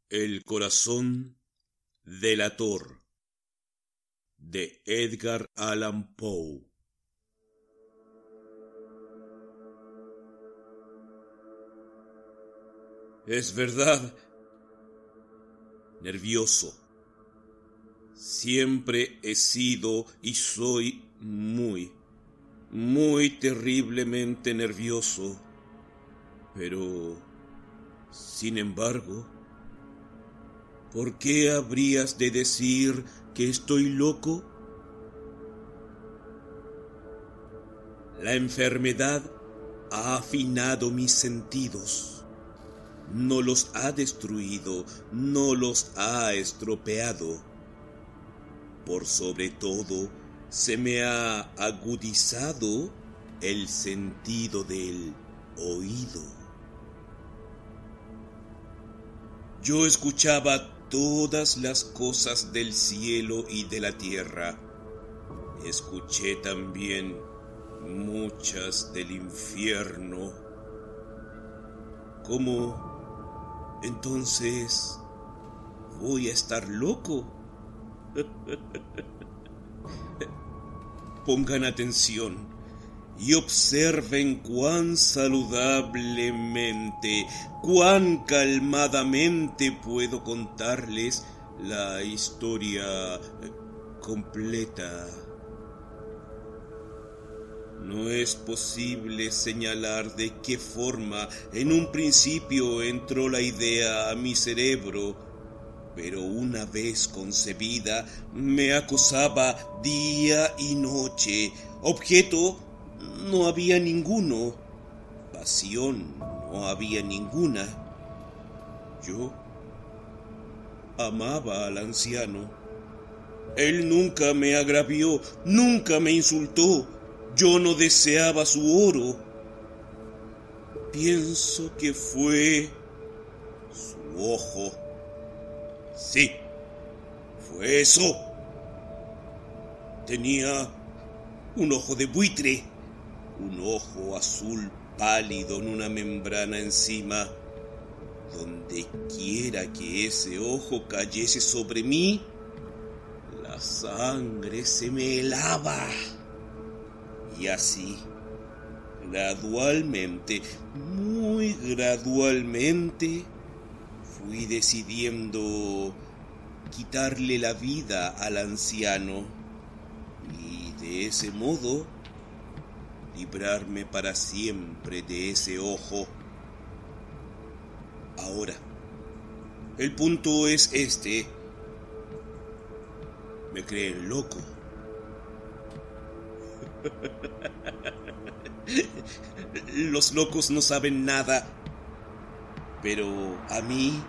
El corazón delator de Edgar Allan Poe. Es verdad, nervioso. Siempre he sido y soy muy terriblemente nervioso. Pero, sin embargo, ¿por qué habrías de decir que estoy loco? La enfermedad ha afinado mis sentidos. No los ha destruido, no los ha estropeado. Por sobre todo, se me ha agudizado el sentido del oído. Yo escuchaba todas las cosas del cielo y de la tierra. Escuché también muchas del infierno. ¿Cómo entonces voy a estar loco? Pongan atención y observen cuán saludablemente, cuán calmadamente puedo contarles la historia completa. No es posible señalar de qué forma en un principio entró la idea a mi cerebro, pero una vez concebida me acosaba día y noche. Objeto no había ninguno, pasión no había ninguna. Yo amaba al anciano. Él nunca me agravió, nunca me insultó. Yo no deseaba su oro. Pienso que fue su ojo. Sí, fue eso. Tenía un ojo de buitre, un ojo azul pálido en una membrana encima. Donde quiera que ese ojo cayese sobre mí, la sangre se me helaba. Y así, gradualmente, muy gradualmente, fui decidiendo quitarle la vida al anciano y de ese modo librarme para siempre de ese ojo. Ahora, el punto es este. Me creen loco. Los locos no saben nada, pero a mí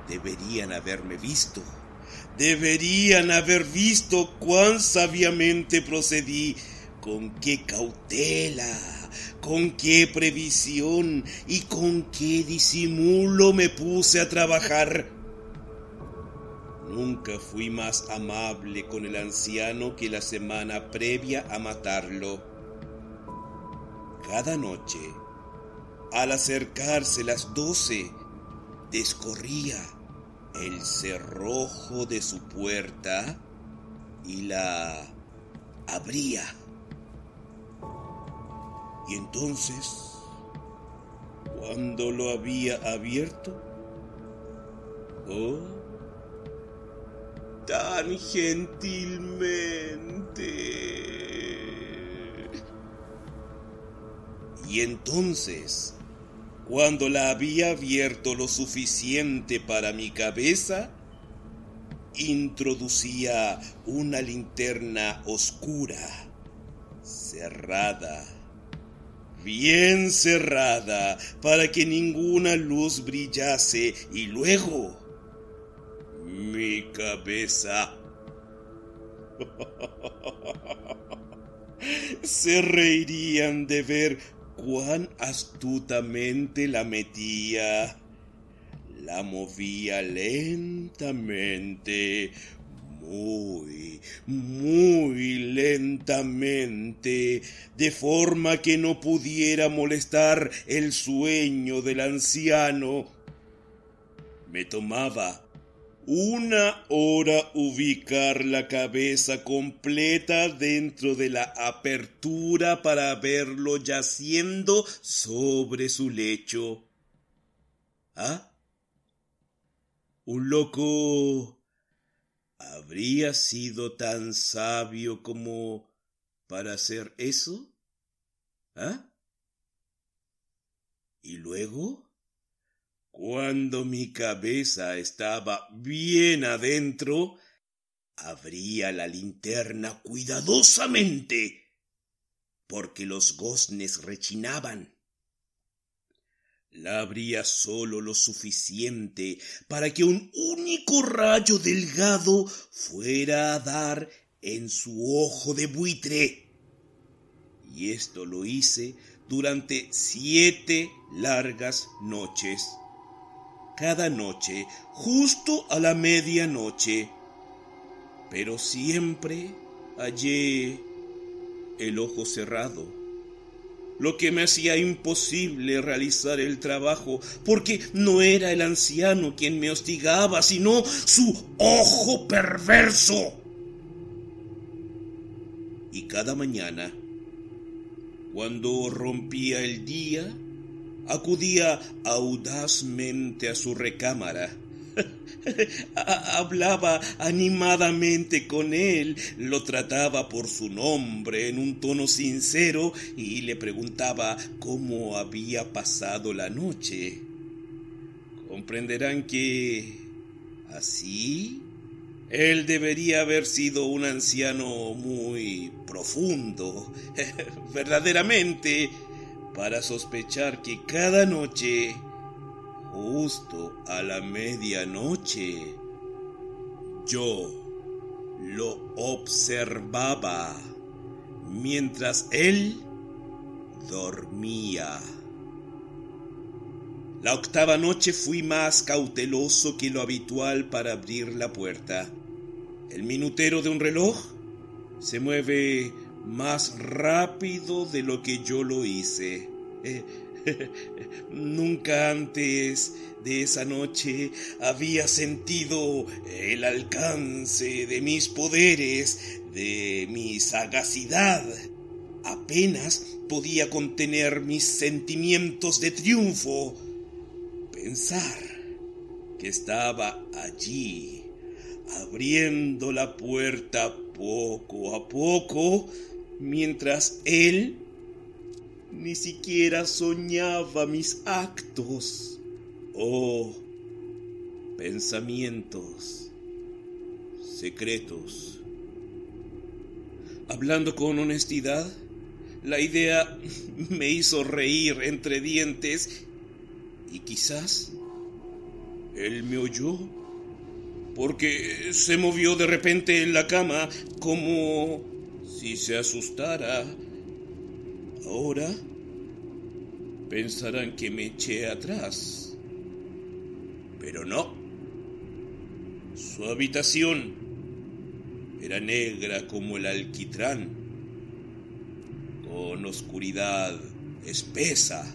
deberían haberme visto. Deberían haber visto cuán sabiamente procedí, con qué cautela, con qué previsión y con qué disimulo me puse a trabajar. Nunca fui más amable con el anciano que la semana previa a matarlo. Cada noche, al acercarse las 12, descorría el cerrojo de su puerta y la abría. Y entonces, cuando lo había abierto, ¡oh! Tan gentilmente. Y entonces, cuando la había abierto lo suficiente para mi cabeza, introducía una linterna oscura, cerrada, bien cerrada, para que ninguna luz brillase, y luego mi cabeza. Se reirían de ver cuán astutamente la metía. La movía lentamente, muy lentamente, de forma que no pudiera molestar el sueño del anciano. Me tomaba 1 hora ubicar la cabeza completa dentro de la apertura para verlo yaciendo sobre su lecho. ¿Ah? ¿Un loco habría sido tan sabio como para hacer eso? ¿Ah? ¿Y luego? Cuando mi cabeza estaba bien adentro, abría la linterna cuidadosamente, porque los goznes rechinaban. La abría solo lo suficiente para que un único rayo delgado fuera a dar en su ojo de buitre. Y esto lo hice durante 7 largas noches. Cada noche, justo a la medianoche. Pero siempre hallé el ojo cerrado, lo que me hacía imposible realizar el trabajo, porque no era el anciano quien me hostigaba, sino su ojo perverso. Y cada mañana, cuando rompía el día, acudía audazmente a su recámara. Hablaba animadamente con él, lo trataba por su nombre en un tono sincero y le preguntaba cómo había pasado la noche. Comprenderán que así él debería haber sido un anciano muy profundo, verdaderamente, para sospechar que cada noche, justo a la medianoche, yo lo observaba mientras él dormía. La 8ª noche fui más cauteloso que lo habitual para abrir la puerta. El minutero de un reloj se mueve más rápido de lo que yo lo hice. Nunca antes de esa noche había sentido el alcance de mis poderes, de mi sagacidad. Apenas podía contener mis sentimientos de triunfo. Pensar que estaba allí, abriendo la puerta poco a poco, mientras él ni siquiera soñaba mis actos. Oh, pensamientos secretos. Hablando con honestidad, la idea me hizo reír entre dientes y quizás él me oyó, porque se movió de repente en la cama como si se asustara. Ahora pensarán que me eché atrás, pero no. Su habitación era negra como el alquitrán, con oscuridad espesa.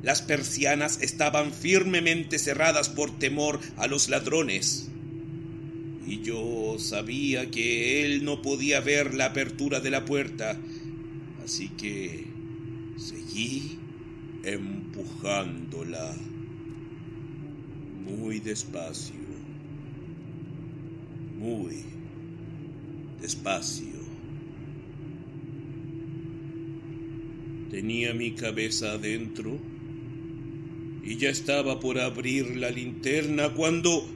Las persianas estaban firmemente cerradas por temor a los ladrones, y yo sabía que él no podía ver la apertura de la puerta, así que seguí empujándola muy despacio, muy despacio. Tenía mi cabeza adentro y ya estaba por abrir la linterna cuando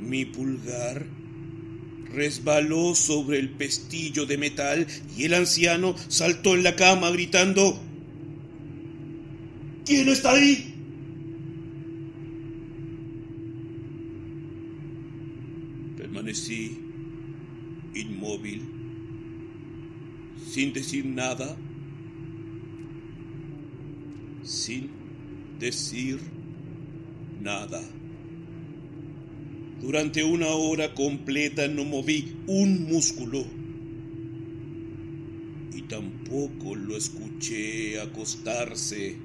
mi pulgar resbaló sobre el pestillo de metal y el anciano saltó en la cama gritando: ¿Quién está ahí? Permanecí inmóvil, sin decir nada, sin decir nada. Durante 1 hora completa no moví un músculo y tampoco lo escuché acostarse.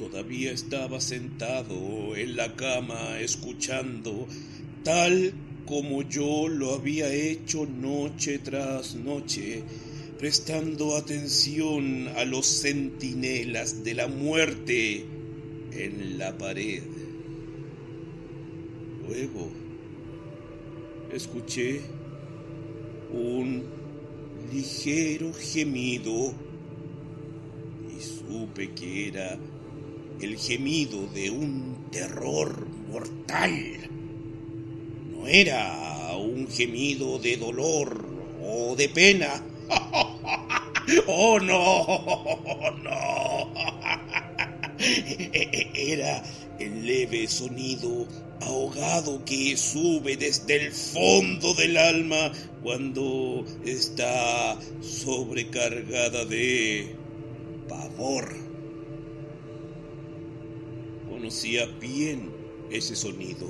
Todavía estaba sentado en la cama escuchando, tal como yo lo había hecho noche tras noche, prestando atención a los centinelas de la muerte en la pared. Luego escuché un ligero gemido y supe que era el gemido de un terror mortal. No era un gemido de dolor o de pena. ¡Oh, no! ¡No! Era el leve sonido ahogado que sube desde el fondo del alma cuando está sobrecargada de pavor. Conocía bien ese sonido.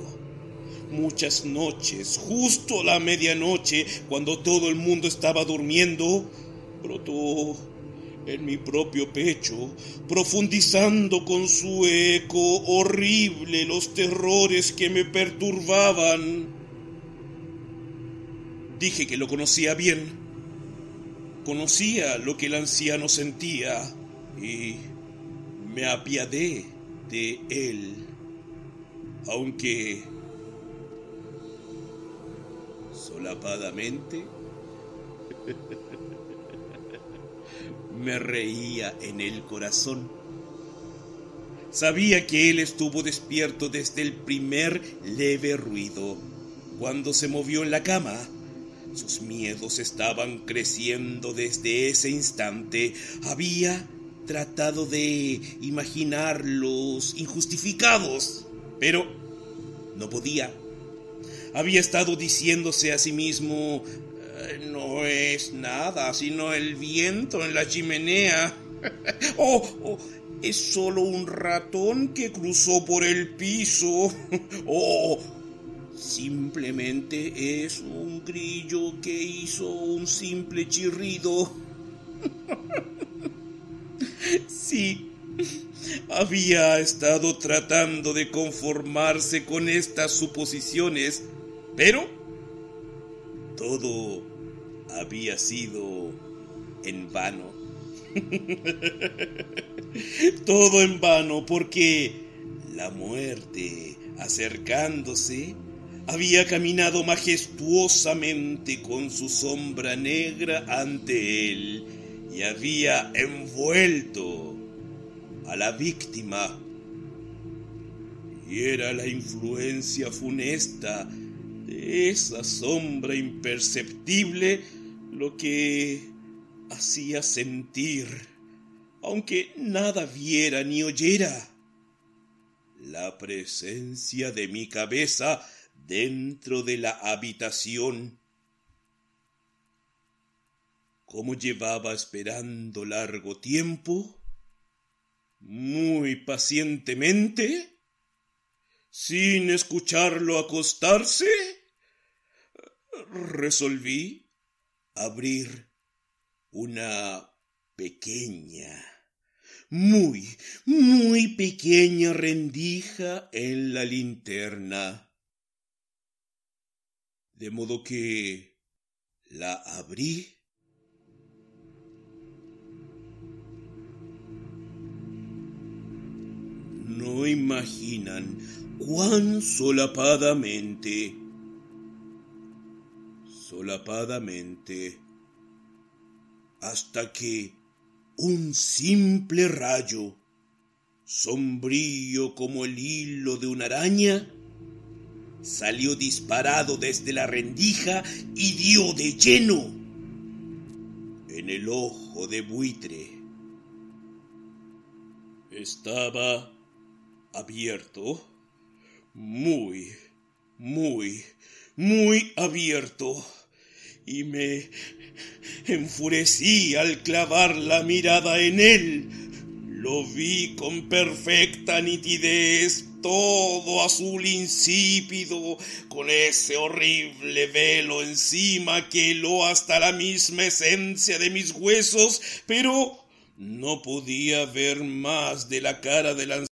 Muchas noches, justo a la medianoche, cuando todo el mundo estaba durmiendo, brotó en mi propio pecho, profundizando con su eco horrible los terrores que me perturbaban. Dije que lo conocía bien. Conocía lo que el anciano sentía y me apiadé de él, aunque solapadamente me reía en el corazón. Sabía que él estuvo despierto desde el primer leve ruido, cuando se movió en la cama. Sus miedos estaban creciendo desde ese instante. Había tratado de imaginarlos injustificados, pero no podía. Había estado diciéndose a sí mismo: no es nada sino el viento en la chimenea. Es solo un ratón que cruzó por el piso. Simplemente es un grillo que hizo un simple chirrido. Sí, había estado tratando de conformarse con estas suposiciones, pero todo había sido en vano. Todo en vano, porque la muerte, acercándose, había caminado majestuosamente con su sombra negra ante él y había envuelto a la víctima. Y era la influencia funesta de esa sombra imperceptible lo que hacía sentir, aunque nada viera ni oyera, la presencia de mi cabeza dentro de la habitación. Como llevaba esperando largo tiempo, muy pacientemente, sin escucharlo acostarse, resolví abrir una pequeña, muy pequeña rendija en la linterna, de modo que la abrí. No imaginan cuán solapadamente, hasta que un simple rayo, sombrío como el hilo de una araña, salió disparado desde la rendija y dio de lleno en el ojo de buitre. Estaba abierto, muy abierto, y me enfurecí al clavar la mirada en él. Lo vi con perfecta nitidez, todo azul insípido, con ese horrible velo encima que heló hasta la misma esencia de mis huesos, pero No podía ver más de la cara del anciano.